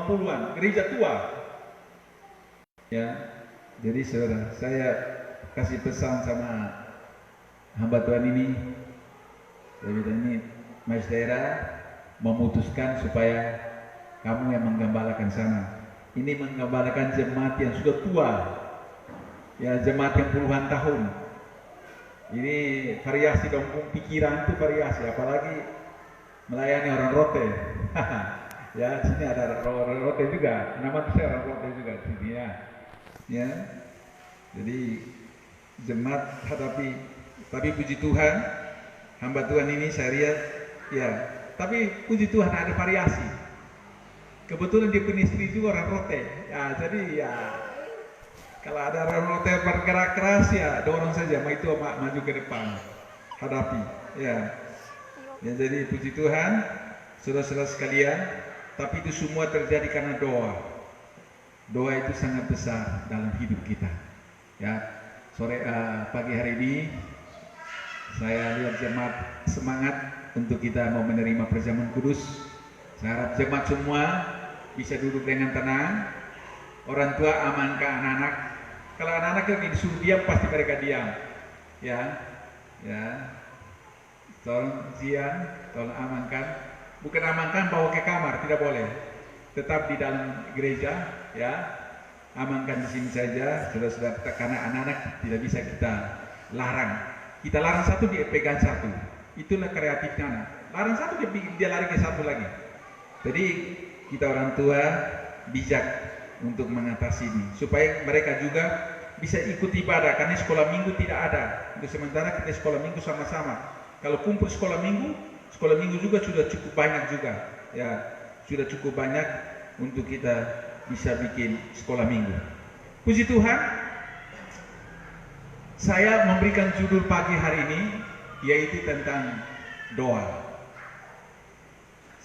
50-an, gereja tua. Ya, jadi saudara, saya kasih pesan sama hamba Tuhan ini. Saya bilang ini, Mas daerah memutuskan supaya kamu yang menggembalakan sana. Ini menggembalakan jemaat yang sudah tua, ya jemaat yang puluhan tahun. Ini variasi dong, pikiran itu variasi, apalagi melayani orang rote. Ya, sini ada orang rote juga, nama saya orang rote juga di sini ya. Ya, jadi jemaat tapi puji Tuhan, hamba Tuhan ini saya lihat, ya, tapi puji Tuhan ada variasi. Kebetulan dia punya istri juga orang rote, ya, jadi ya kalau ada orang rote bergerak keras ya dorong saja, itu maju ke depan, hadapi, ya. Ya, jadi puji Tuhan, saudara-saudara sekalian, tapi itu semua terjadi karena doa. Doa itu sangat besar dalam hidup kita. Ya, pagi hari ini saya lihat jemaat semangat untuk kita mau menerima perjamuan kudus. Saya harap jemaat semua bisa duduk dengan tenang. Orang tua amankan anak-anak. Kalau anak-anak yang disuruh diam pasti mereka diam. Ya, ya. Tolong tolong amankan. Bukan amankan bawa ke kamar, tidak boleh. Tetap di dalam gereja, ya. Amankan di sini saja, saudara-saudara, karena anak-anak tidak bisa kita larang. Kita larang satu, dia pegang satu. Itulah kreatifnya anak. Larang satu, dia lari ke satu lagi. Jadi kita orang tua bijak untuk mengatasi ini, supaya mereka juga bisa ikut ibadah, karena sekolah minggu tidak ada. Untuk sementara kita sekolah minggu sama-sama. Kalau kumpul sekolah minggu juga sudah cukup banyak juga, ya, sudah cukup banyak untuk kita bisa bikin sekolah minggu. Puji Tuhan, saya memberikan judul pagi hari ini yaitu tentang doa.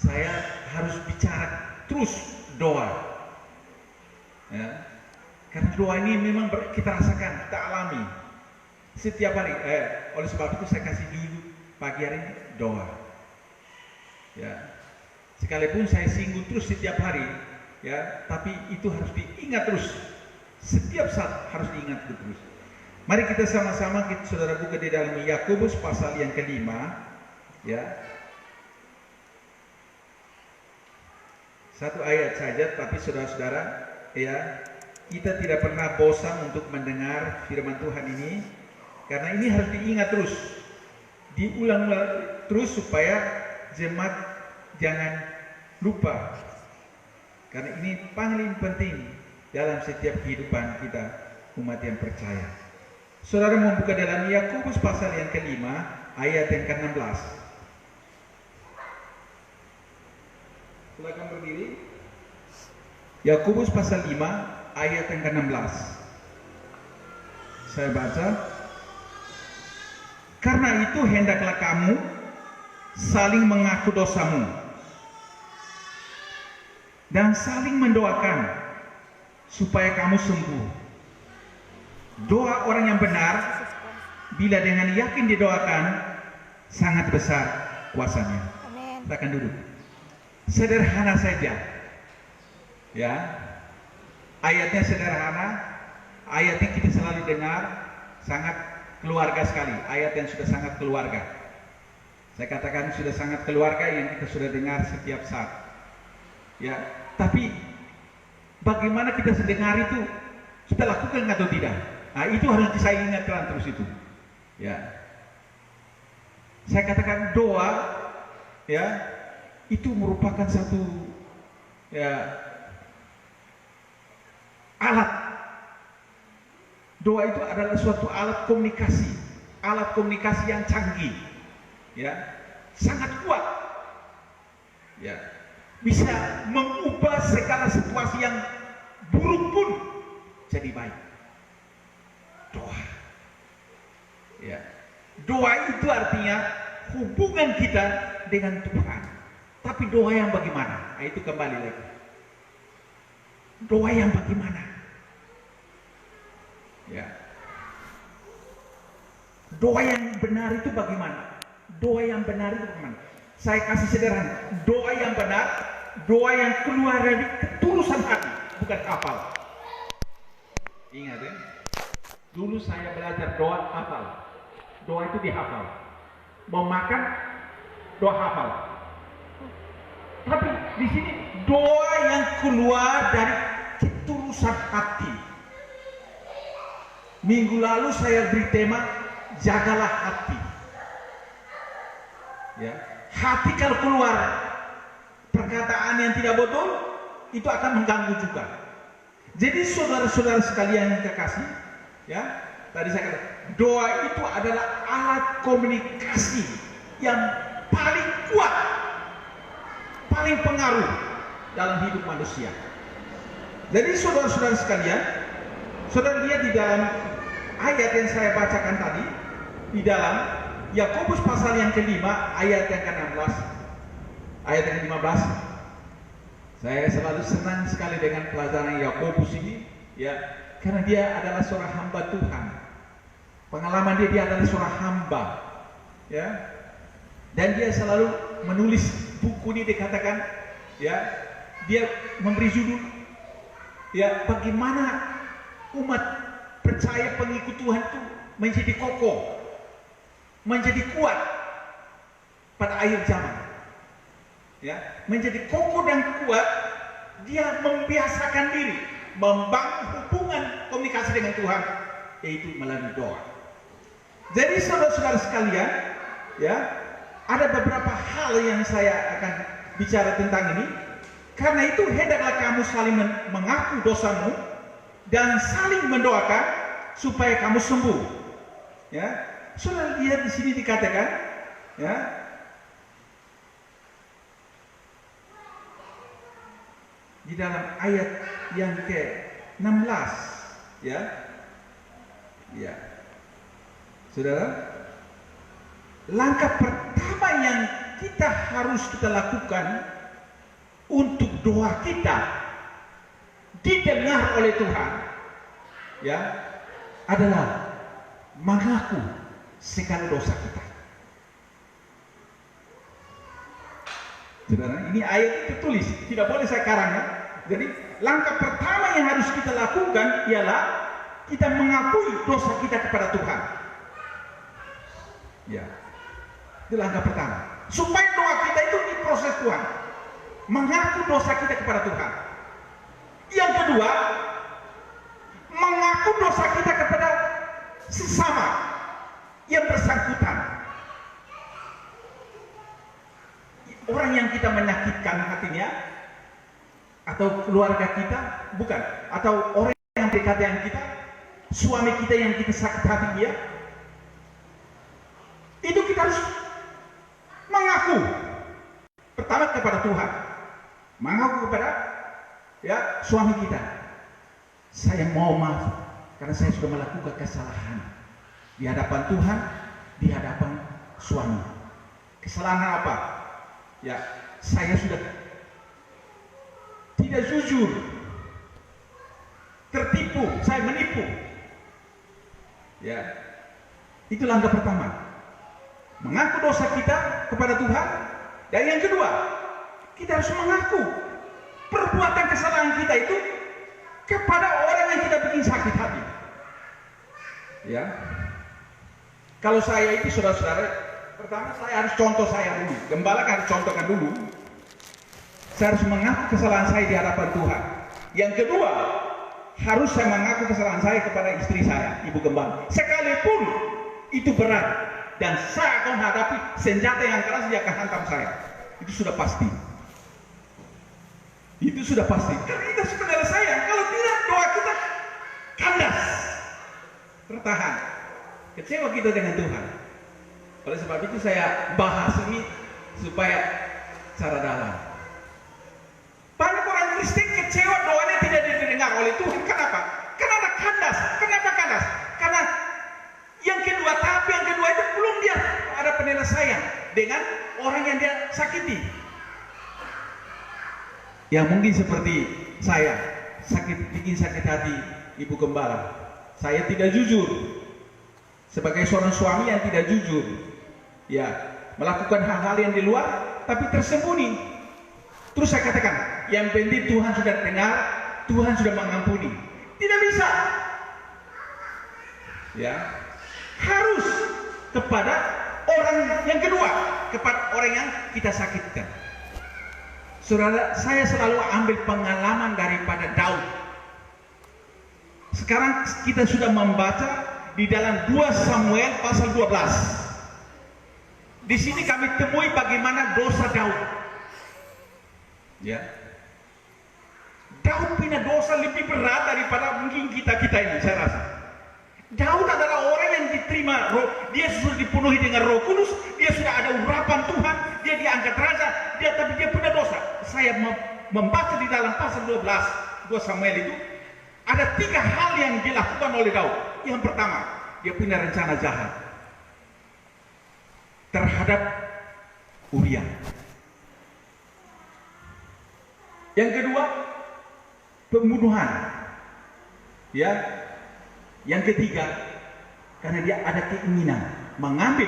Saya harus bicara terus doa, ya, karena doa ini memang kita rasakan, kita alami setiap hari. Oleh sebab itu saya kasih judul pagi hari ini doa. Ya, sekalipun saya singgung terus setiap hari, ya, tapi itu harus diingat terus. Setiap saat harus diingat terus. Mari kita sama-sama, saudara, buka di dalam Yakobus pasal yang kelima, ya. Satu ayat saja, tapi saudara-saudara, ya, kita tidak pernah bosan untuk mendengar firman Tuhan ini, karena ini harus diingat terus, diulang terus supaya jemaat jangan lupa, karena ini paling penting dalam setiap kehidupan kita umat yang percaya. Saudara membuka dalam Yakobus pasal yang kelima ayat yang ke-16. Silakan berdiri. Yakobus pasal 5 ayat yang ke-16. Saya baca. Karena itu hendaklah kamu saling mengaku dosamu dan saling mendoakan supaya kamu sembuh. Doa orang yang benar bila dengan yakin didoakan sangat besar kuasanya. Silakan duduk. Sederhana saja, ya, ayatnya sederhana, ayatnya kita selalu dengar, sangat keluarga sekali, ayat yang sudah sangat keluarga. Saya katakan sudah sangat keluarga yang kita sudah dengar setiap saat, ya. Tapi bagaimana kita sedengar itu, kita lakukan atau tidak? Nah, itu harus saya ingatkan terus itu, ya. Saya katakan doa, ya, itu merupakan satu, ya, alat. Doa itu adalah suatu alat komunikasi yang canggih, ya, sangat kuat, ya, bisa mengubah segala situasi yang buruk pun jadi baik. Doa, ya, doa itu artinya hubungan kita dengan Tuhan. Tapi doa yang bagaimana? Nah, itu kembali lagi. Doa yang bagaimana? Ya. Doa yang benar itu bagaimana? Doa yang benar itu bagaimana? Saya kasih sederhana. Doa yang benar, doa yang keluar dari keturunan ketulusan hati, bukan hafal. Ingat ya, dulu saya belajar doa hafal. Doa itu dihafal. Mau makan, doa hafal. Tapi di sini doa yang keluar dari ketulusan hati. Minggu lalu saya beri tema jagalah hati. Ya, hati kalau keluar perkataan yang tidak betul, itu akan mengganggu juga. Jadi saudara-saudara sekalian yang kekasih, ya, tadi saya katakan doa itu adalah alat komunikasi yang paling kuat, paling pengaruh dalam hidup manusia. Jadi saudara-saudara sekalian, saudara lihat di dalam ayat yang saya bacakan tadi, di dalam Yakobus pasal yang kelima ayat yang ke-16, ayat yang ke-15. Saya selalu senang sekali dengan pelajaran Yakobus ini, ya, karena dia adalah seorang hamba Tuhan. Pengalaman dia adalah seorang hamba, ya, dan dia selalu menulis buku ini, dikatakan, ya, dia memberi judul, ya, bagaimana umat percaya pengikut Tuhan itu menjadi kokoh, menjadi kuat pada akhir zaman, ya, menjadi kokoh dan kuat. Dia membiasakan diri membangun hubungan komunikasi dengan Tuhan, yaitu melalui doa. Jadi saudara-saudara sekalian, ya, ada beberapa hal yang saya akan bicara tentang ini. Karena itu hendaklah kamu saling mengaku dosamu dan saling mendoakan supaya kamu sembuh. Ya, saudara lihat di sini dikatakan, ya, di dalam ayat yang ke-16, ya, ya, saudara, langkah pertama yang kita harus lakukan untuk doa kita didengar oleh Tuhan, ya, adalah mengaku segala dosa kita. Saudara, ini ayat tertulis, tidak boleh saya karang, ya. Jadi langkah pertama yang harus kita lakukan ialah kita mengakui dosa kita kepada Tuhan. Ya, itu langkah pertama. Supaya doa kita itu diproses Tuhan, mengaku dosa kita kepada Tuhan. Yang kedua, mengaku dosa kita kepada sesama yang bersangkutan. Orang yang kita menyakitkan hatinya, atau keluarga kita, bukan, atau orang yang dekat dengan kita, suami kita yang kita sakit hati dia, itu kita harus mengaku pertama kepada Tuhan, mengaku kepada, ya, suami kita, saya mau maaf karena saya sudah melakukan kesalahan di hadapan Tuhan, di hadapan suami. Kesalahan apa? Ya, saya sudah tidak jujur, tertipu, saya menipu. Ya, itu langkah pertama, mengaku dosa kita kepada Tuhan. Dan yang kedua, kita harus mengaku perbuatan kesalahan kita itu kepada orang yang kita bikin sakit hati. Ya, kalau saya itu saudara-saudara, pertama saya harus contoh saya dulu, gembala harus contohkan dulu. Saya harus mengaku kesalahan saya di hadapan Tuhan. Yang kedua, harus saya mengaku kesalahan saya kepada istri saya, ibu gembala. Sekalipun itu berat dan saya akan hadapi senjata yang keras yang akan hantam saya, itu sudah pasti. Itu sudah pasti. Karena itu saudara saya, kalau tidak doa kita kandas, tertahan, kecewa kita dengan Tuhan. Oleh sebab itu saya bahas ini supaya cara dalam. Banyak orang Kristen kecewa doanya tidak didengar oleh Tuhan. Kenapa? Karena kandas. Kenapa kandas? Karena yang kedua, tahap yang kedua itu belum dia ada penyelesaian dengan orang yang dia sakiti. Yang mungkin seperti saya, bikin sakit hati ibu gembala. Saya tidak jujur sebagai seorang suami yang tidak jujur, ya, melakukan hal-hal yang di luar tapi tersembunyi. Terus saya katakan, yang penting Tuhan sudah dengar, Tuhan sudah mengampuni. Tidak bisa. Ya, harus kepada orang yang kedua, kepada orang yang kita sakitkan. Saudara, saya selalu ambil pengalaman daripada Daud. Sekarang kita sudah membaca di dalam 2 Samuel pasal 12. Di sini kami temui bagaimana dosa Daud. Ya. Daud punya dosa lebih berat daripada mungkin kita ini, saya rasa. Daud adalah orang yang diterima roh, dia sudah dipenuhi dengan Roh Kudus, dia sudah ada urapan Tuhan, dia diangkat raja, tapi dia punya dosa. Saya membaca di dalam pasal 12 2 Samuel itu ada 3 hal yang dilakukan oleh Daud. Yang pertama, dia punya rencana jahat terhadap Uria. Yang kedua, pembunuhan. Ya. Yang ketiga, karena dia ada keinginan mengambil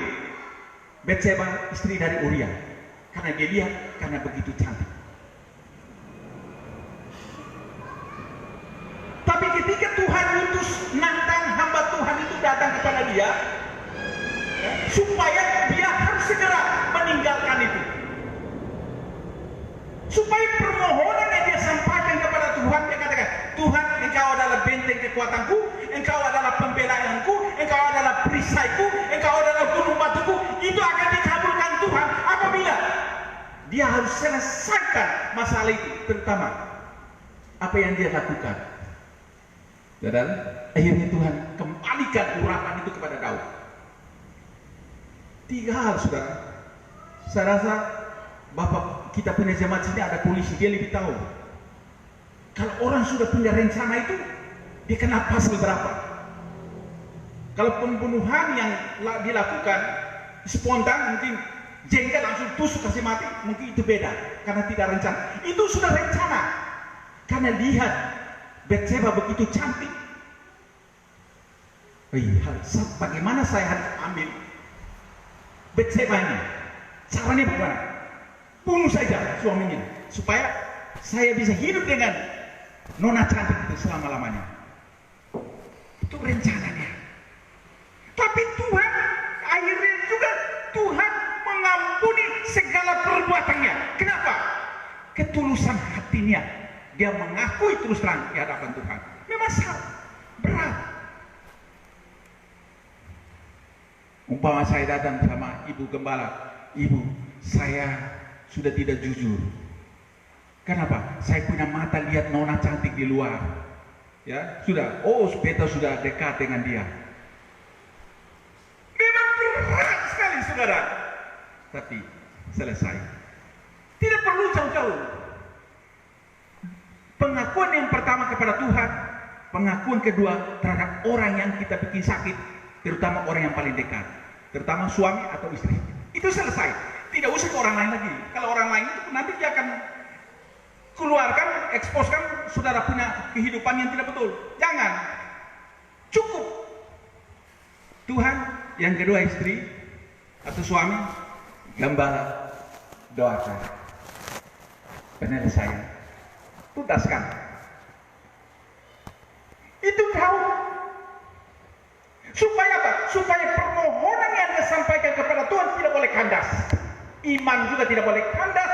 Batseba, istri dari Uria, karena dia lihat karena begitu cantik. Tapi ketika Tuhan utus Natan, hamba Tuhan itu datang kepada dia, supaya dia harus segera meninggalkan itu, supaya permohonan yang dia sampaikan kepada Tuhan, dia katakan, Tuhan, Engkau adalah benteng kekuatanku, Engkau adalah pembelaanku, Engkau adalah perisaiku, Engkau adalah gunung batuku. Itu akan dikabulkan Tuhan apabila dia harus selesaikan masalah itu, terutama apa yang dia lakukan. Dan akhirnya Tuhan kembalikan urapan itu kepada Daud. 3 hal, saudara. Saya rasa Bapak kita punya jemaat sini ada polisi, dia lebih tahu. Kalau orang sudah punya rencana itu, dia kena pasal berapa? Kalau pembunuhan yang dilakukan spontan, mungkin jengkel langsung tusuk kasih mati, mungkin itu beda, karena tidak rencana. Itu sudah rencana, karena lihat Batseba begitu cantik. Bagaimana saya harus ambil Batseba ini? Caranya bagaimana? Bunuh saja suaminya, supaya saya bisa hidup dengan nona cantik itu selama-lamanya. Itu rencananya. Tapi Tuhan akhirnya juga Tuhan mengampuni segala perbuatannya. Kenapa? Ketulusan hatinya. Dia mengakui terus terang di hadapan Tuhan. Memang sangat berat. Umpama saya datang sama ibu gembala, ibu, saya sudah tidak jujur. Kenapa? Saya punya mata lihat nona cantik di luar. Ya, sudah. Oh, beta sudah dekat dengan dia. Memang berat sekali, saudara. Tapi selesai. Tidak perlu jauh-jauh. Pengakuan yang pertama kepada Tuhan, pengakuan kedua terhadap orang yang kita bikin sakit, terutama orang yang paling dekat, terutama suami atau istri. Itu selesai. Tidak usah ke orang lain lagi. Kalau orang lain itu nanti dia akan keluarkan, eksposkan saudara punya kehidupan yang tidak betul. Jangan. Cukup. Tuhan, yang kedua istri atau suami, gembala, doakan. Penyelesaian. Tuntaskan. Itu kau. Supaya apa? Supaya permohonan yang disampaikan kepada Tuhan tidak boleh kandas. Iman juga tidak boleh kandas.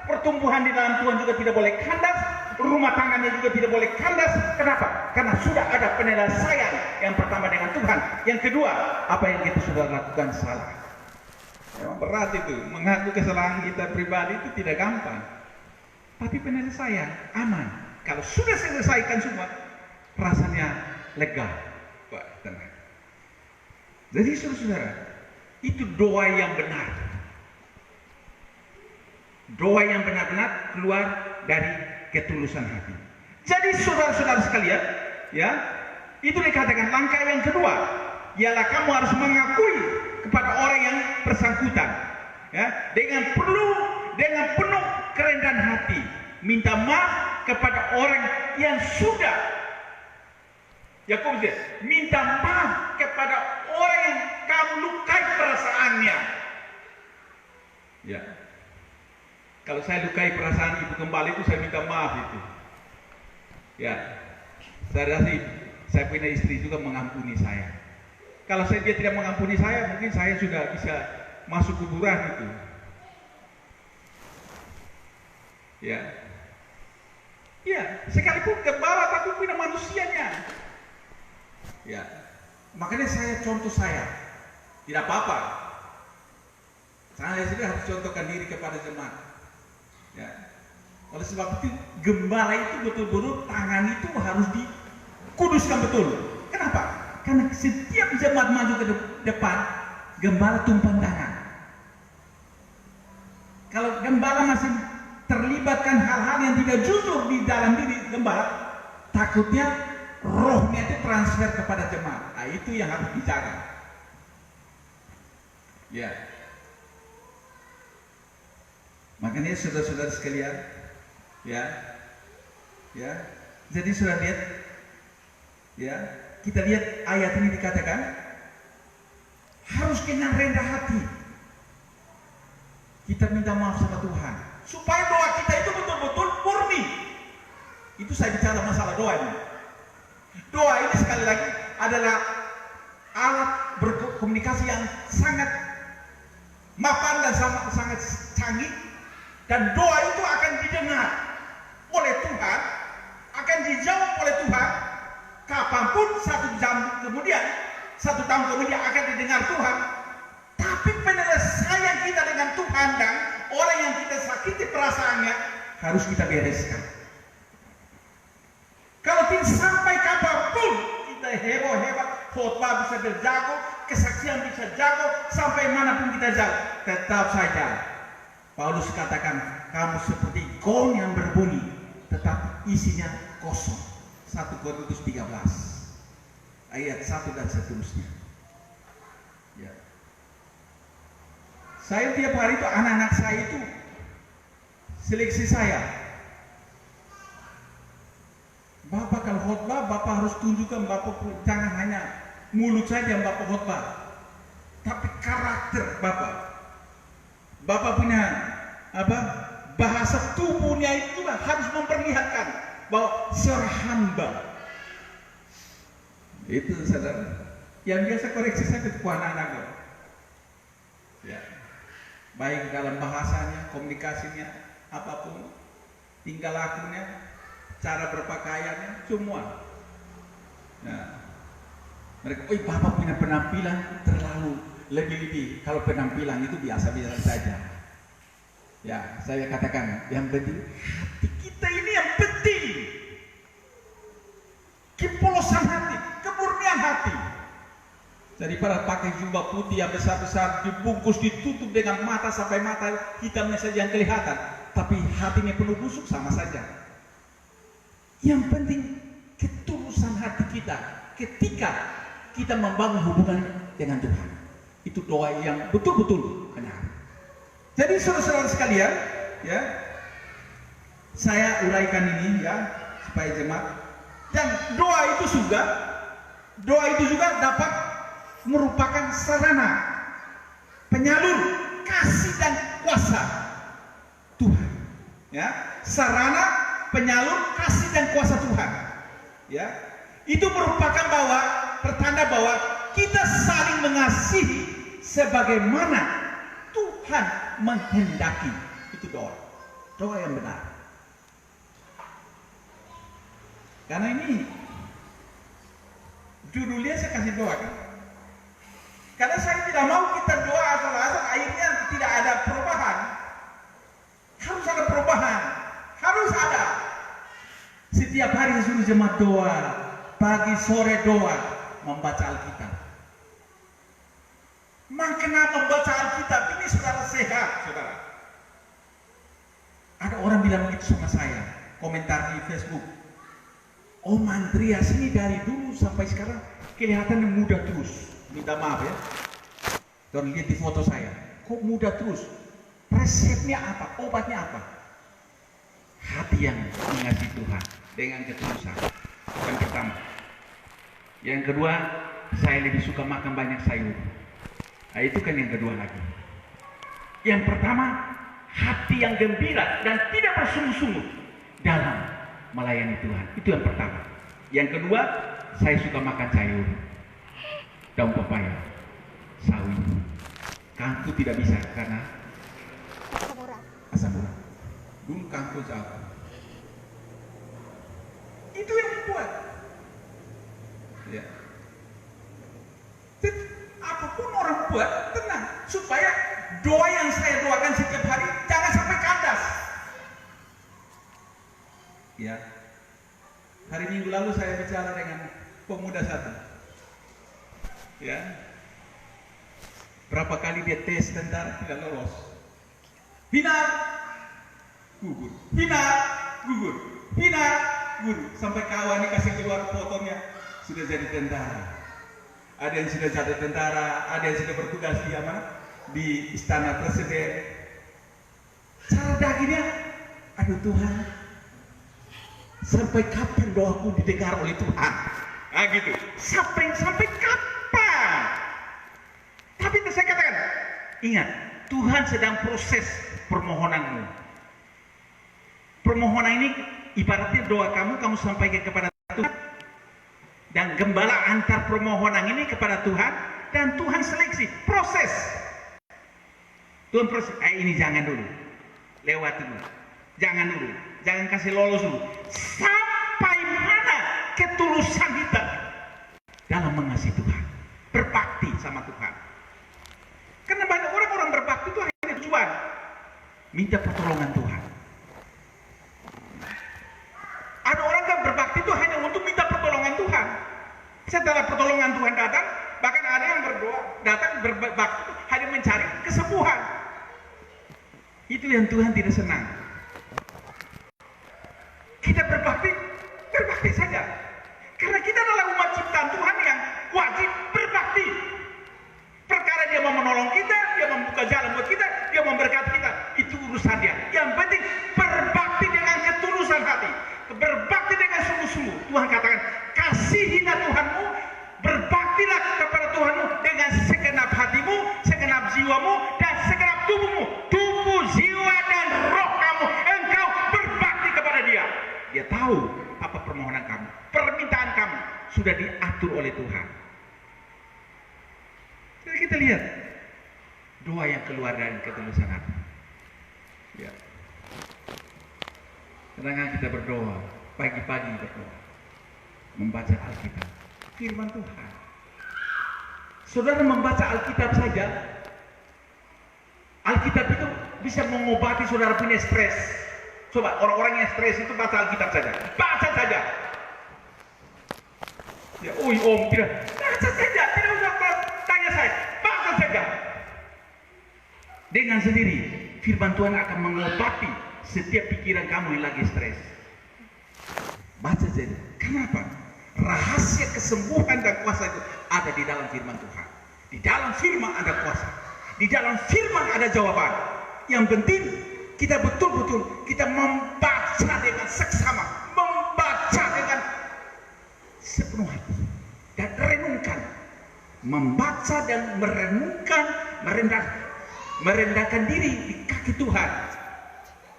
Pertumbuhan di dalam Tuhan juga tidak boleh kandas. Rumah tangganya juga tidak boleh kandas. Kenapa? Karena sudah ada penyelesaian. Yang pertama dengan Tuhan. Yang kedua, apa yang kita sudah lakukan salah. Memang berat itu. Mengaku kesalahan kita pribadi itu tidak gampang. Tapi penyelesaian aman. Kalau sudah selesaikan semua, rasanya lega. Wah, tenang. Jadi saudara, itu doa yang benar. Doa yang benar-benar keluar dari ketulusan hati. Jadi saudara-saudara sekalian, ya, itu dikatakan langkah yang kedua, ialah kamu harus mengakui kepada orang yang bersangkutan, ya, dengan penuh kerendahan hati, minta maaf kepada orang yang sudah, Yakobus minta maaf kepada orang yang kamu lukai perasaannya, ya. Kalau saya lukai perasaan ibu gembala itu, saya minta maaf itu. Ya, saya rasa saya punya istri juga mengampuni saya. Kalau dia tidak mengampuni saya, mungkin saya sudah bisa masuk kuburan itu. Ya, ya, sekalipun gembala tapi punya manusianya. Ya, makanya saya contoh saya, tidak apa-apa. Saya sudah harus contohkan diri kepada jemaat. Ya. Oleh sebab itu gembala itu betul-betul tangan itu harus dikuduskan betul. Kenapa? Karena setiap jemaat maju ke depan, gembala tumpang tangan. Kalau gembala masih terlibatkan hal-hal yang tidak jujur di dalam diri gembala, takutnya rohnya itu transfer kepada jemaat. Nah, itu yang harus dijaga. Ya. Makanya saudara-saudara sekalian, ya, jadi sudah lihat, ya, kita lihat ayat ini dikatakan harus kena rendah hati. Kita minta maaf sama Tuhan supaya doa kita itu betul-betul murni. Itu saya bicara masalah doa ini. Doa ini sekali lagi adalah alat berkomunikasi yang sangat mapan dan sangat canggih. Dan doa itu akan didengar oleh Tuhan, akan dijawab oleh Tuhan. Kapanpun 1 jam kemudian, 1 tahun kemudian akan didengar Tuhan. Tapi penyelesaian kita dengan Tuhan dan orang yang kita sakiti perasaannya harus kita bereskan. Kalau tidak sampai kapanpun kita hebat, khotbah bisa berjago, kesaksian bisa jago, sampai manapun kita jago, tetap saja Paulus katakan, kamu seperti gong yang berbunyi, tetapi isinya kosong. 1 Korintus 13 ayat 1 dan seterusnya. Ya. Saya tiap hari itu, anak-anak saya itu seleksi saya. Bapak kalau khotbah, Bapak harus tunjukkan, Bapak jangan hanya mulut saja Bapak khotbah, tapi karakter Bapak. Bapak punya bahasa tubuhnya itu harus memperlihatkan bahwa seorang hamba. Itu saudara. Yang biasa koreksi saya itu anak-anak. Ya. Baik dalam bahasanya, komunikasinya, apapun, tingkah lakunya, cara berpakaiannya, semua. Nah, mereka, Bapak punya penampilan terlalu lebih-lebih. Kalau penampilan itu biasa-biasa saja. Ya, saya katakan yang penting hati kita ini yang penting. Kepolosan hati, kemurnian hati. Daripada pakai jubah putih yang besar-besar, dibungkus, ditutup dengan mata sampai mata hitamnya saja yang kelihatan, tapi hatinya penuh busuk, sama saja. Yang penting ketulusan hati kita ketika kita membangun hubungan dengan Tuhan. Itu doa yang betul-betul benar. Jadi saudara-saudara sekalian, ya, saya uraikan ini ya supaya jemaat. Dan doa itu juga dapat merupakan sarana penyalur kasih dan kuasa Tuhan. Ya, sarana penyalur kasih dan kuasa Tuhan. Ya, itu merupakan pertanda bahwa kita saling mengasihi sebagaimana Tuhan menghendaki. Itu doa yang benar. Karena ini judulnya saya kasih doa kan. Karena saya tidak mau kita doa asal-asal akhirnya tidak ada perubahan. Harus ada perubahan, harus ada. Setiap hari suruh jemaat doa, pagi sore doa, membaca Alkitab. Makna membaca Alkitab ini saudara sehat, saudara. Ada orang bilang begitu sama saya, komentar di Facebook. Om Andreas ini dari dulu sampai sekarang kelihatannya muda terus. Minta maaf ya. Kalau lihat di foto saya, kok muda terus? Resepnya apa? Obatnya apa? Hati yang mengasihi Tuhan dengan ketulusan. Yang pertama. Yang kedua, saya lebih suka makan banyak sayur. Nah, itu kan yang kedua lagi. Yang pertama, hati yang gembira dan tidak bersungguh-sungguh dalam melayani Tuhan. Itu yang pertama. Yang kedua, saya suka makan sayur, daun pepaya, sawi. Kangkung tidak bisa karena asam urat. Dulu kangkung jauh. Itu yang membuat. Ya. Apapun orang buat, tenang supaya doa yang saya doakan setiap hari jangan sampai kandas. Ya. Hari Minggu lalu saya bicara dengan pemuda satu. Ya. Berapa kali dia tes tentara tidak lolos. Final gugur. Final gugur. Final gugur. Sampai kawan dikasih keluar fotonya sudah jadi tentara. Ada yang sudah jadi tentara, ada yang sudah bertugas di istana presiden. Cara dagingnya, aduh Tuhan, sampai kapan doaku didengar oleh Tuhan? Nah gitu, sampai kapan? Tapi saya katakan, ingat, Tuhan sedang proses permohonanmu. Permohonan ini ibaratnya doa kamu sampaikan kepada Tuhan. Dan gembala antar permohonan ini kepada Tuhan, dan Tuhan seleksi, proses. Tuhan proses, ini jangan dulu, lewat dulu, jangan kasih lolos dulu. Sampai mana ketulusan kita dalam mengasihi Tuhan, berbakti sama Tuhan. Karena banyak orang berbakti itu hanya tujuan minta pertolongan Tuhan. Ada orang kan berbakti itu hanya untuk minta pertolongan Tuhan. Setelah pertolongan Tuhan datang, bahkan ada yang berdoa datang berbakti hanya mencari kesembuhan. Itu yang Tuhan tidak senang. Kita berbakti saja. Karena kita adalah umat ciptaan Tuhan yang wajib berbakti. Perkara dia mau menolong kita, dia membuka jalan buat kita, dia memberkati kita, itu urusan dia. Yang penting berbakti dengan ketulusan hati, berbakti dengan sungguh-sungguh. Tuhan katakan, kasihilah Tuhanmu, berbaktilah kepada Tuhanmu dengan segenap hatimu, segenap jiwamu, dan segenap tubuhmu. Tubuh, jiwa, dan roh kamu, engkau berbakti kepada dia. Dia tahu apa permohonan kamu, permintaan kamu sudah diatur oleh Tuhan. Jadi kita lihat doa yang keluar dari ketulusan hati. Ya. Kadang kita berdoa, pagi-pagi berdoa, membaca Alkitab, firman Tuhan. Saudara membaca Alkitab saja, Alkitab itu bisa mengobati saudara punya stres. Coba orang-orang yang stres itu baca Alkitab saja, baca saja. Ya, om tidak, baca saja, tidak usah tanya saya, baca saja. Dengan sendiri, firman Tuhan akan mengobati setiap pikiran kamu yang lagi stres. Baca saja. Kenapa? Rahasia kesembuhan dan kuasa itu ada di dalam firman Tuhan. Di dalam firman ada kuasa. Di dalam firman ada jawaban. Yang penting kita betul-betul kita membaca dengan seksama, membaca dengan sepenuh hati dan renungkan. Membaca dan merenungkan, merendahkan diri di kaki Tuhan.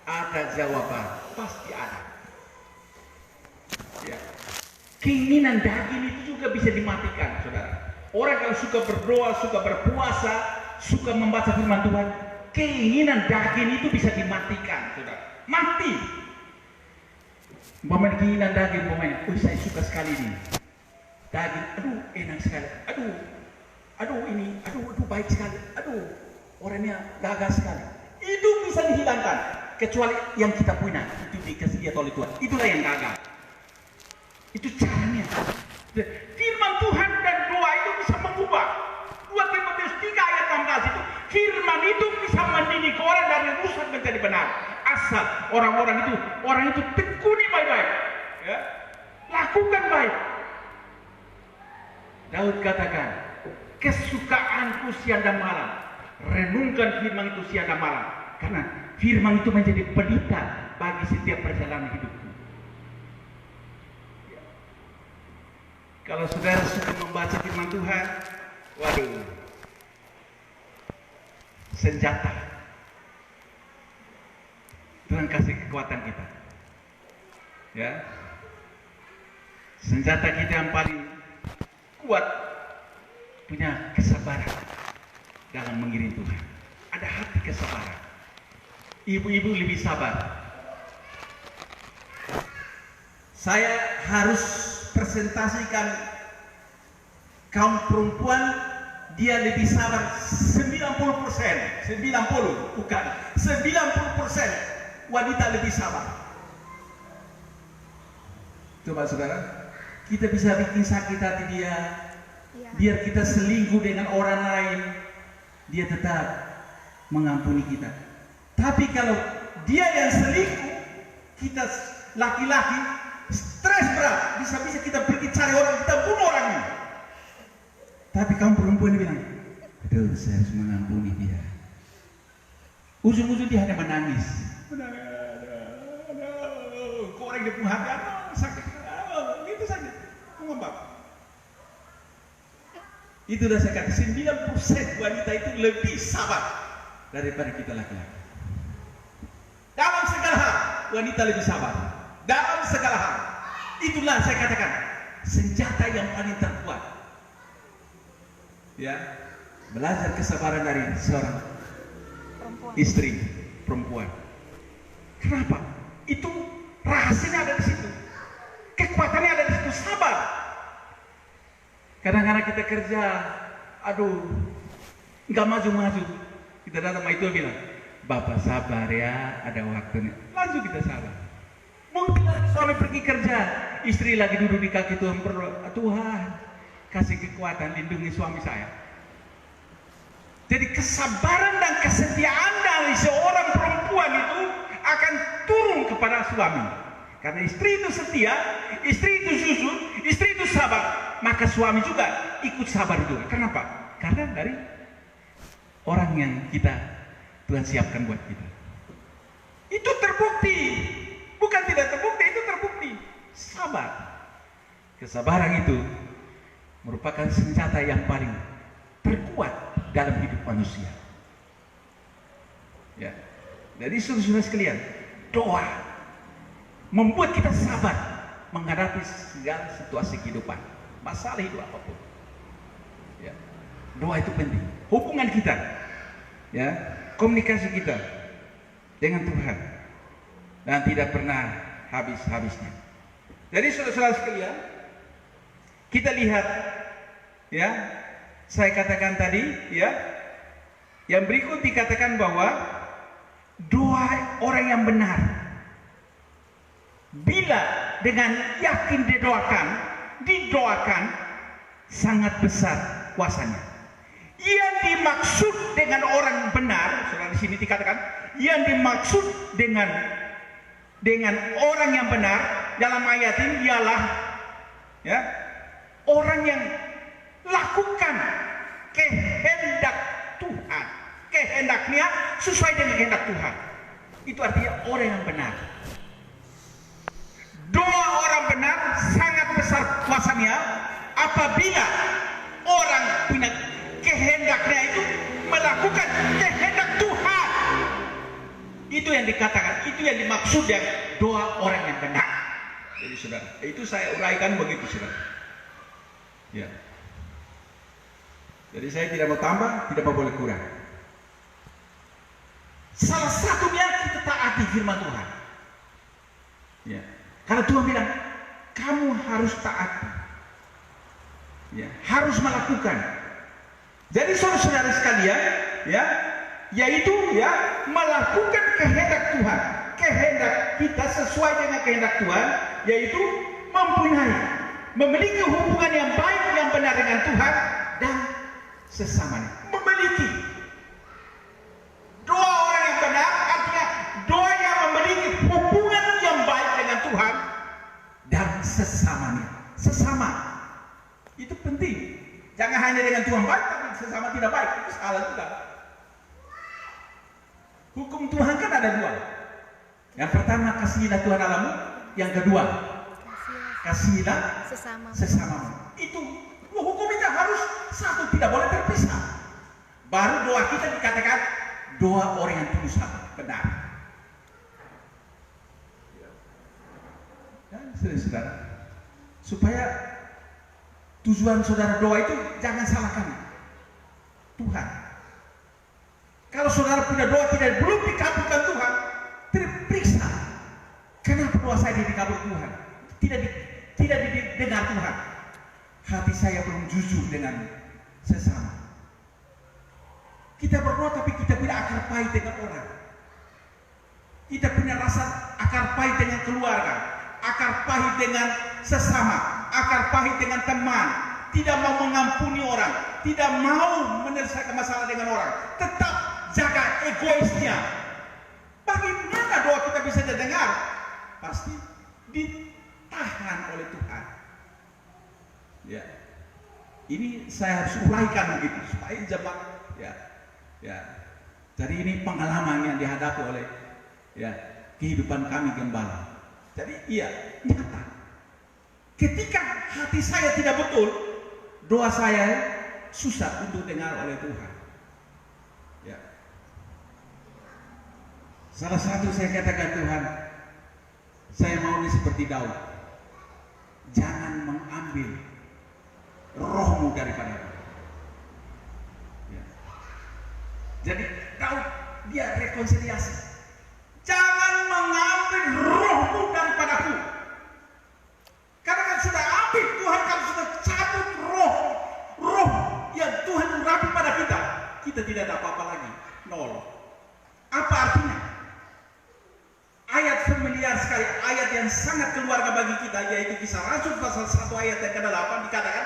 Ada jawaban, pasti ada. Ya. Keinginan daging itu juga bisa dimatikan, saudara. Orang kalau suka berdoa, suka berpuasa, suka membaca firman Tuhan, keinginan daging itu bisa dimatikan, saudara. Mati. Umpamanya keinginan daging, umpamanya, saya suka sekali ini. Daging, aduh enak sekali. Aduh ini, aduh baik sekali. Aduh, orangnya gagah sekali. Itu bisa dihilangkan. Kecuali yang kita punya, itu dikasih oleh Tuhan. Itulah yang gagal. Itu caranya. Firman Tuhan dan doa itu bisa mengubah. 2 Timotius 3 ayat 16 itu, firman itu bisa mendidik orang dari rusak menjadi benar. Asal orang itu tekuni baik-baik. Ya. Lakukan baik. Daud katakan, kesukaanku siang dan malam. Renungkan firman itu siang dan malam. Karena firman itu menjadi pelita bagi setiap perjalanan hidupku. Ya. Kalau saudara suka membaca firman Tuhan, waduh, senjata. Tuhan kasih kekuatan kita. Ya. Senjata kita yang paling kuat punya kesabaran dalam mengiring Tuhan. Ada hati kesabaran. Ibu-ibu lebih sabar. Saya harus presentasikan kaum perempuan, dia lebih sabar 90%, 90 bukan 90% wanita lebih sabar. Coba saudara, kita bisa bikin sakit hati dia, biar kita selingkuh dengan orang lain, dia tetap mengampuni kita. Tapi kalau dia yang selingkuh, kita laki-laki stres berat, bisa-bisa kita pergi cari orang, kita bunuh orangnya. Tapi kaum perempuan bilang, aduh saya harus mengampuni dia. Ujung-ujung dia hanya menangis. Kok orang dia punya hati, sakit, itu sakit, mengembang. Itulah saya kata 90% wanita itu lebih sabar daripada kita laki-laki. Dalam segala hal wanita lebih sabar. Dalam segala hal. Itulah saya katakan senjata yang paling terkuat. Ya, belajar kesabaran dari seorang istri perempuan. Kenapa? Itu rahasianya ada di situ. Kekuatannya ada di situ, sabar. Kadang-kadang kita kerja, aduh, nggak maju-maju. Kita datang sama itu bilang, Bapak sabar ya, ada waktunya. Langsung kita sabar. Mungkin suami pergi kerja, istri lagi duduk di kaki Tuhan berdoa, Tuhan kasih kekuatan, lindungi suami saya. Jadi kesabaran dan kesetiaan dari seorang perempuan itu akan turun kepada suami. Karena istri itu setia, istri itu jujur, istri itu sabar, maka suami juga ikut sabar juga. Kenapa? Karena dari orang yang Tuhan siapkan buat kita. Itu terbukti. Bukan tidak terbukti, itu terbukti. Sabar. Kesabaran itu merupakan senjata yang paling terkuat dalam hidup manusia. Ya. Jadi saudara-saudara sekalian, doa membuat kita sabar menghadapi segala situasi kehidupan, masalah hidup apapun. Ya. Doa itu penting. Hubungan kita, ya, komunikasi kita dengan Tuhan, dan tidak pernah habis-habisnya. Jadi saudara-saudara sekalian, kita lihat, ya, saya katakan tadi, ya, yang berikut dikatakan bahwa doa orang yang benar, bila dengan yakin didoakan, sangat besar kuasanya. Yang dimaksud dengan orang benar, saudara di sini dikatakan, yang dimaksud dengan orang yang benar dalam ayat ini ialah, ya, orang yang lakukan kehendak Tuhan, kehendaknya sesuai dengan kehendak Tuhan. Itu artinya orang yang benar. Doa orang benar sangat besar kuasanya apabila orang punya kehendaknya itu melakukan kehendak Tuhan. Itu yang dikatakan, itu yang dimaksud yang doa orang yang benar. Jadi saudara, itu saya uraikan begitu saudara. Ya. Jadi saya tidak mau tambah, tidak mau boleh kurang. Salah satunya kita taati firman Tuhan. Ya. Karena Tuhan bilang, kamu harus taati. Ya, harus melakukan. Jadi saudara-saudara sekalian, ya, yaitu ya melakukan kehendak Tuhan. Kehendak kita sesuai dengan kehendak Tuhan, yaitu memiliki hubungan yang baik, yang benar dengan Tuhan dan sesamanya. Memiliki doa orang yang benar artinya doa yang memiliki hubungan yang baik dengan Tuhan dan sesamanya. Sesama itu penting. Jangan hanya dengan Tuhan baik tapi sesama tidak baik, itu salah juga. Hukum Tuhan kan ada dua. Yang pertama, kasihilah Tuhan Allahmu. Yang kedua, kasihilah sesamamu. Itu hukum itu harus satu, tidak boleh terpisah. Baru doa kita dikatakan doa orang yang tulus hati, benar. saudara, supaya tujuan saudara doa itu jangan salahkan Tuhan. Kalau saudara punya doa belum dikabulkan Tuhan, terperiksa. Kenapa doa saya dikabul Tuhan? Tidak didengar Tuhan. Hati saya belum jujur dengan sesama. Kita berdoa tapi kita punya akar pahit dengan orang. Kita punya rasa akar pahit dengan keluarga, akar pahit dengan sesama, akar pahit dengan teman. Tidak mau mengampuni orang, tidak mau menyelesaikan masalah dengan orang. Tetap jaga egoisnya. Bagaimana doa kita bisa didengar? Pasti ditahan oleh Tuhan. Ya, ini saya harus uraikan begitu supaya jemaat, ya. Jadi ini pengalaman yang dihadapi oleh kehidupan kami gembala. Jadi nyata. Ketika hati saya tidak betul, doa saya susah untuk dengar oleh Tuhan. Ya. Salah satu saya katakan, Tuhan, saya mau ini seperti Daud. Jangan mengambil rohmu daripada aku. Ya. Jadi Daud dia rekonsiliasi. Jangan mengambil rohmu daripadaku. Karena kan sudah ambil Tuhan, kalau sudah cabut roh yang Tuhan urapi pada kita tidak ada apa-apa lagi, nol. Apa artinya? Ayat familiar sekali, ayat yang sangat keluarga bagi kita, yaitu Kisah Rasul pasal 1 ayat yang ke-8 dikatakan,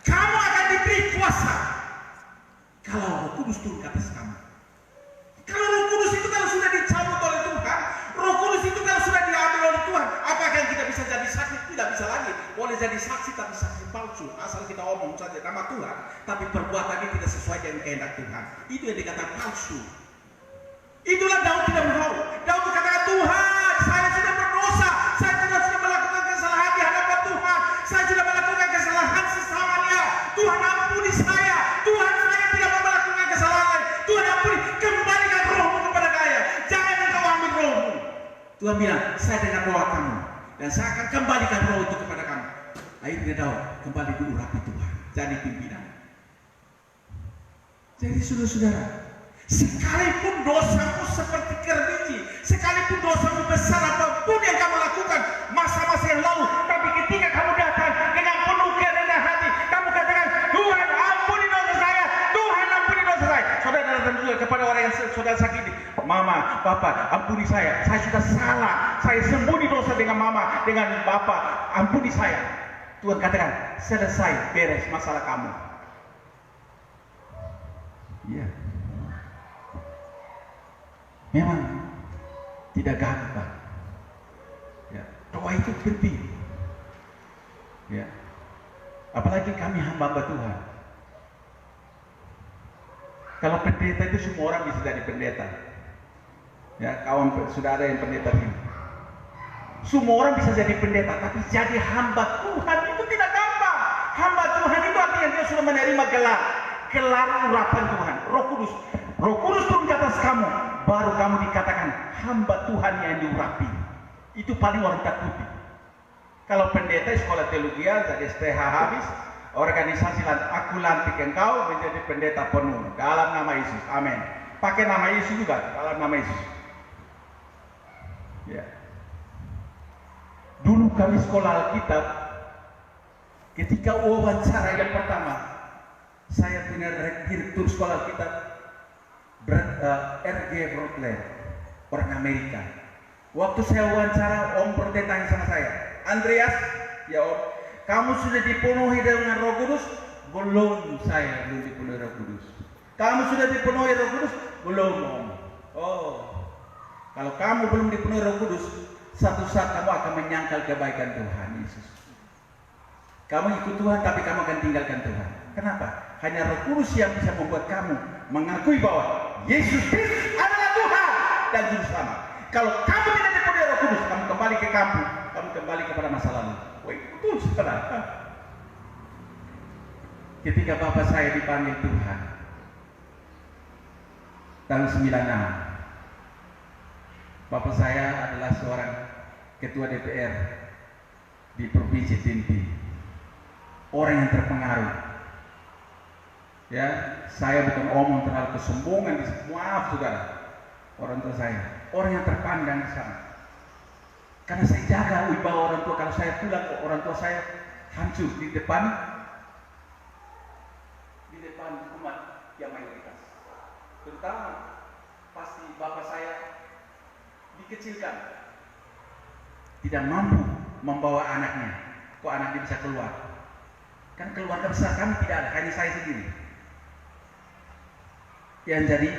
kamu akan diberi kuasa kalau Roh Kudus turun ke atas kamu. Kalau Roh Kudus itu kalau sudah dicabut oleh Tuhan, Roh Kudus itu kalau sudah diambil oleh Tuhan, apakah kita bisa jadi saksi? Tidak bisa lagi. Boleh jadi saksi tapi saksi palsu, asal kita omong saja nama Tuhan, tapi perbuatannya tidak sesuai dengan kehendak Tuhan. Itu yang dikatakan palsu. Itulah Daud tidak mau. Daud berkata, Tuhan, saya sudah berdosa, saya sudah melakukan kesalahan di hadapan Tuhan, saya sudah melakukan kesalahan sesamanya. Tuhan ampuni saya. Tuhan, saya tidak mau melakukan kesalahan. Tuhan ampuni, kembalikan rohmu kepada saya. Jangan engkau ambil rohmu. Tuhan bilang, saya dengar doa kamu dan saya akan kembalikan roh itu kepada kamu. Akhirnya Daud kembali diurapi Tuhan, jadi pimpinan. Jadi saudara-saudara, sekalipun dosamu seperti kerbiji, sekalipun dosamu besar apapun yang kamu lakukan masa-masa yang lalu, tapi ketika kamu datang dengan penuh kerendahan hati, kamu katakan, Tuhan ampuni dosa saya, Tuhan ampuni dosa saya. Saudara datang juga kepada orang yang saudara sakiti, Mama, Papa, ampuni saya sudah salah, saya sembunyi dosa dengan Mama, dengan Papa, ampuni saya. Tuhan katakan, selesai, beres masalah kamu. Iya. Memang tidak gampang. Ya, doa itu penting. Ya. Apalagi kami hamba Tuhan. Kalau pendeta itu semua orang bisa jadi pendeta. Ya, kawan sudah ada yang pendeta ini. Semua orang bisa jadi pendeta, tapi jadi hamba Tuhan itu tidak gampang. Hamba Tuhan itu artinya dia sudah menerima gelar urapan Tuhan, Roh Kudus. Roh Kudus turun ke atas kamu, baru kamu dikatakan hamba Tuhan yang diurapi. Itu paling orang takuti. Kalau pendeta sekolah teologi, jadi STH habis, organisasi aku lantik engkau menjadi pendeta penuh dalam nama Yesus. Amin. Pakai nama Yesus juga dalam nama Yesus. Ya. Dulu kami sekolah Alkitab, ketika wawancara yang pertama, saya punya direktur sekolah Alkitab, R.G. Brotler, orang Amerika. Waktu saya wawancara, Om bertanya sama saya, Andreas, ya Om, kamu sudah dipenuhi dengan Roh Kudus? Belum, saya belum dipenuhi Roh Kudus. Kamu sudah dipenuhi Roh Kudus? Belum, Om. Oh, kalau kamu belum dipenuhi Roh Kudus, satu saat kamu akan menyangkal kebaikan Tuhan Yesus. Kamu ikut Tuhan, tapi kamu akan tinggalkan Tuhan. Kenapa? Hanya Roh Kudus yang bisa membuat kamu mengakui bahwa Yesus Kristus adalah Tuhan dan Juru Selamat. Kalau kamu tidak dipenuhi Roh Kudus, kamu kembali ke kampung, kamu kembali kepada masa lalu. Wah, itu saudara. Ketika bapak saya dipanggil Tuhan tahun 96, bapak saya adalah seorang ketua DPR di provinsi Timpi, orang yang terpengaruh. Ya, saya bukan omong terlalu kesombongan, maaf saudara, orang tua saya, orang yang terpandang di sana. Karena saya jaga wibawa orang tua. Kalau saya pulang, orang tua saya hancur di depan umat yang mayoritas. Terutama pasti bapak saya dikecilkan, tidak mampu membawa anaknya. Kok anaknya bisa keluar? Kan keluarga besar kami tidak ada, hanya saya sendiri. Yang jadi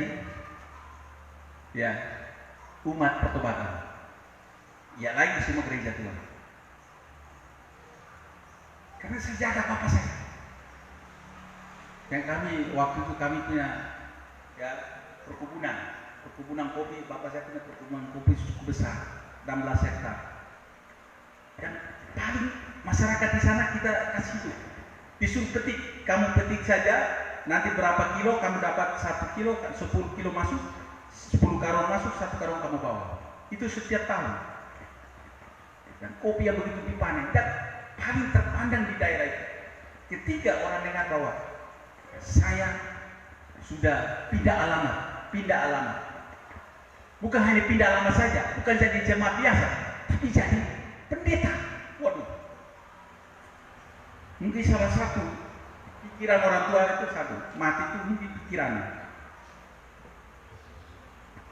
ya umat pertobatan. Ya lagi semua gereja Tuhan. Karena saya jaga bapak saya. Yang kami waktu itu kami punya ya perkebunan kopi. Bapak saya punya perkebunan kopi cukup besar, 16 hektar. Dan paling masyarakat di sana kita kasih itu. Disuruh petik, kamu petik saja. Nanti berapa kilo kamu dapat 1 kilo, 10 kilo masuk, 10 karung masuk, 1 karung kamu bawa. Itu setiap tahun. Dan kopi yang begitu dipanen dan paling terpandang di daerah itu. Ketika orang dengar bahwa saya sudah pindah alamat. Bukan hanya pindah alamat saja, bukan jadi jemaat biasa, tapi jadi pendeta. Waduh. Mungkin salah satu pikiran orang tua itu satu, mati itu mungkin pikirannya.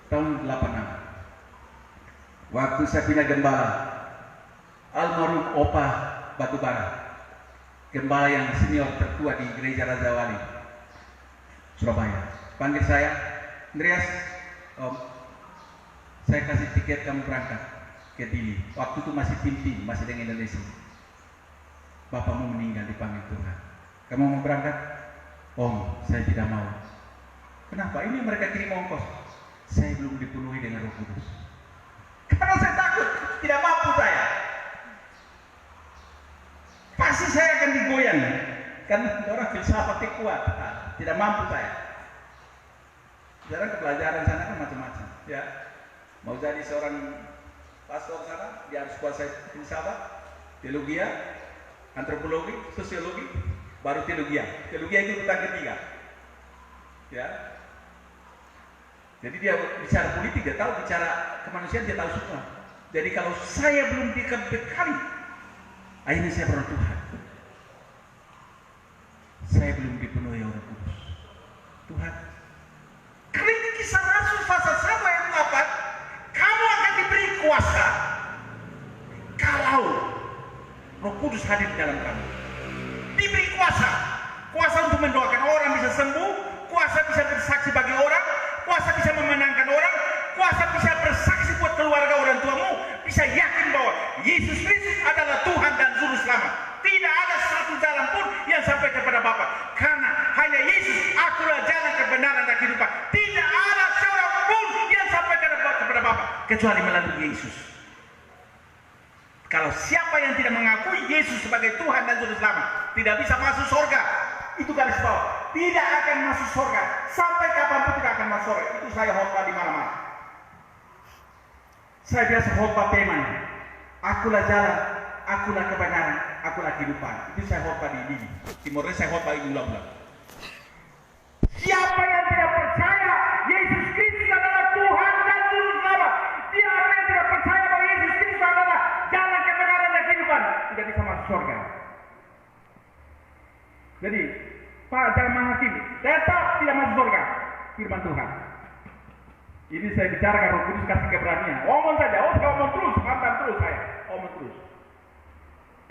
Tahun 86. Waktu saya pindah gembala, almarhum Opa Batubara, gembala yang senior tertua di Gereja Raja Wali Surabaya, panggil saya, Andreas, saya kasih tiket kamu berangkat ke Dili. Waktu itu masih Timpi, masih dengan Indonesia. Bapakmu meninggal dipanggil Tuhan. Kamu mau berangkat? Om, saya tidak mau. Kenapa? Ini mereka kirim ongkos. Saya belum dipenuhi dengan Roh Kudus. Karena saya takut, tidak mampu saya. Pasti saya akan digoyang. Kan orang filsafatnya kuat. Tidak mampu saya. Sekarang kepelajaran sana kan macam-macam. Ya, mau jadi seorang pastor sana, dia harus kuasai filsafat, teologi, antropologi, sosiologi, baru teologi. Teologi itu tentang ketiga. Ya. Jadi dia bicara politik, dia tahu, bicara kemanusiaan dia tahu semua. Jadi kalau saya belum dibekali, akhirnya saya berdoa, Tuhan, saya belum dipenuhi oleh Kudus. Tuhan, kali ini kisah Rasul pasal 1 ayat 8, kamu akan diberi kuasa kalau Roh Kudus hadir di dalam kamu. Diberi kuasa untuk mendoakan orang bisa sembuh, kuasa bisa bersaksi bagi orang, kuasa bisa memenangkan orang, kuasa bisa bersaksi buat keluarga orang tuamu, bisa yakin bahwa Yesus Kristus adalah Tuhan dan Juru Selamat. Tidak ada satu jalan pun yang sampai kepada Bapa, karena hanya Yesus, akulah jalan kebenaran dan kehidupan. Tidak ada seorang pun yang sampai kepada Bapa kecuali melalui Yesus. Kalau siapa yang tidak mengakui Yesus sebagai Tuhan dan Juru Selamat, tidak bisa masuk surga. Itu garis bawah. Tidak akan masuk surga. Sampai kapanpun tidak akan masuk surga. Itu saya khotbah di mana-mana. Saya biasa khotbah temanya, akulah jalan, akulah kebenaran, akulah kehidupan. Itu saya khotbah di Timur Leste, saya khotbah ini ulang-ulang. Siapa yang tidak percaya Yesus Kristus adalah Tuhan dan Juru Selamat, siapa yang tidak percaya bahwa Yesus Kristus adalah jalan kebenaran dan kehidupan, tidak bisa masuk surga. Jadi, Pak jangan menghakimi, tetap tidak masuk surga. Firman Tuhan. Ini saya bicarakan Roh Kudus kasih keberanian. Omong saja, saya omong terus, mantap terus saya, omong terus.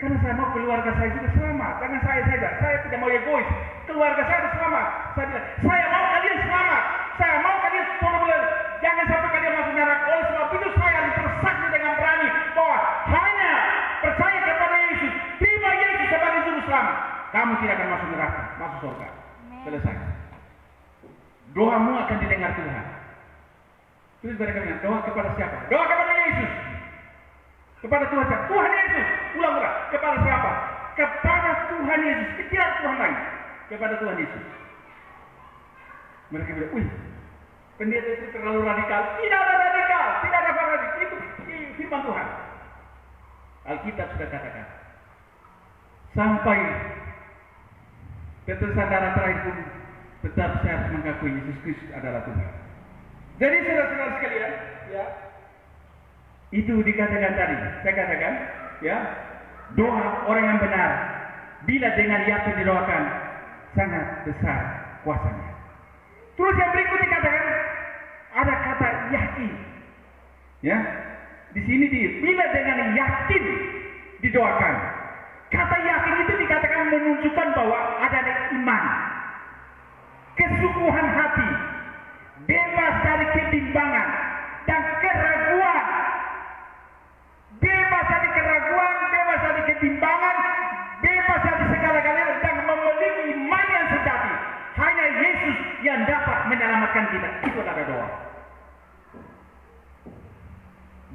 Karena saya mau keluarga saya juga selamat. Jangan saya saja, saya tidak mau egois. Keluarga saya harus selamat. Saya bilang, saya mau kalian selamat. Saya mau kalian boleh. Jangan sampai kalian masuk neraka. Oleh sebab itu saya harus bersaksi dengan berani bahwa hanya percaya kepada Yesus, terima Yesus sebagai Juru Selamat, kamu tidak akan masuk neraka, masuk surga. Selesai. Doamu akan didengar Tuhan. Terus mereka bilang, doa kepada siapa? Doa kepada Yesus. Kepada Tuhan siapa? Tuhan Yesus. Ulang-ulang. Kepada siapa? Kepada Tuhan Yesus. Tidak Tuhan lain. Kepada Tuhan Yesus. Mereka bilang, wih, pendeta itu terlalu radikal. Tidak ada radikal. Tidak ada radikal. Itu firman Tuhan. Alkitab sudah katakan. sampai tetesan darah terakhir pun tetap saya harus mengakui Yesus Kristus adalah Tuhan. Jadi saudara-saudara sekalian, ya, itu dikatakan tadi, saya katakan, ya, doa orang yang benar bila dengan yakin didoakan sangat besar kuasanya. Terus yang berikut dikatakan ada kata yakin, ya, di sini bila dengan yakin didoakan. Kata yakin itu dikatakan menunjukkan bahwa ada iman, kesungguhan hati, bebas dari kebimbangan dan keraguan, bebas dari keraguan, bebas dari kebimbangan, bebas dari segala-galanya dan memiliki iman yang sejati. Hanya Yesus yang dapat menyelamatkan kita. Itu adalah doa.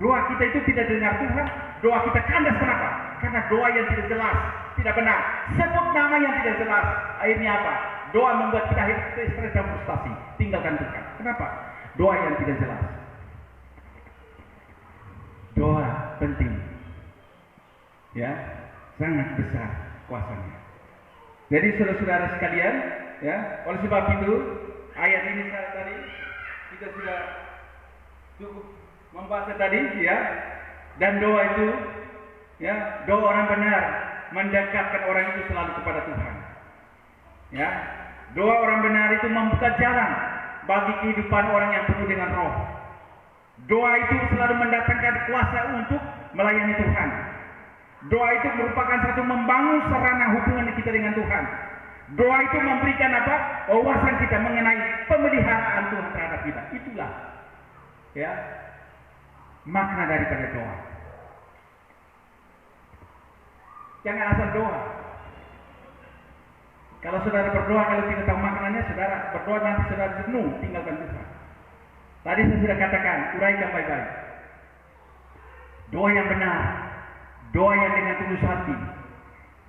Doa kita itu tidak dengar Tuhan, doa kita kandas. Kenapa? Karena doa yang tidak jelas, tidak benar. Sebut nama yang tidak jelas. Akhirnya apa? Doa membuat kita stres dan frustasi. Tinggalkan Tuhan. Kenapa? Doa yang tidak jelas. Doa penting, ya, sangat besar kuasanya. Jadi saudara-saudara sekalian, ya, oleh sebab itu ayat ini tadi kita sudah cukup membaca tadi, ya, dan doa itu, ya, doa orang benar mendekatkan orang itu selalu kepada Tuhan, ya. Doa orang benar itu membuka jalan bagi kehidupan orang yang penuh dengan roh. Doa itu selalu mendatangkan kuasa untuk melayani Tuhan. Doa itu merupakan satu membangun sarana hubungan kita dengan Tuhan. Doa itu memberikan apa? Wawasan kita mengenai pemeliharaan Tuhan terhadap kita. Itulah, ya, makna daripada doa. Jangan asal doa. Kalau saudara berdoa, kalau tidak tahu maknanya, saudara berdoa nanti saudara jenuh, tinggalkan Tuhan. Tadi saya sudah katakan, uraikan baik-baik. Doa yang benar, doa yang dengan tulus hati,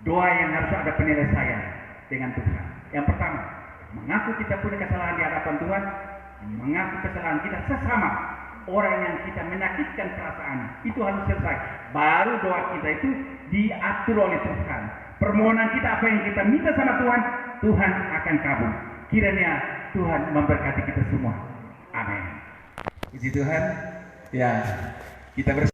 doa yang harus ada penyelesaian dengan Tuhan. Yang pertama, mengaku kita punya kesalahan di hadapan Tuhan, mengaku kesalahan kita sesama orang yang kita menyakitkan perasaannya. Itu harus selesai. Baru doa kita itu diatur oleh Tuhan. Permohonan kita, apa yang kita minta sama Tuhan, Tuhan akan kabul. Kiranya Tuhan memberkati kita semua. Amin. Puji Tuhan. Ya, kita bersama.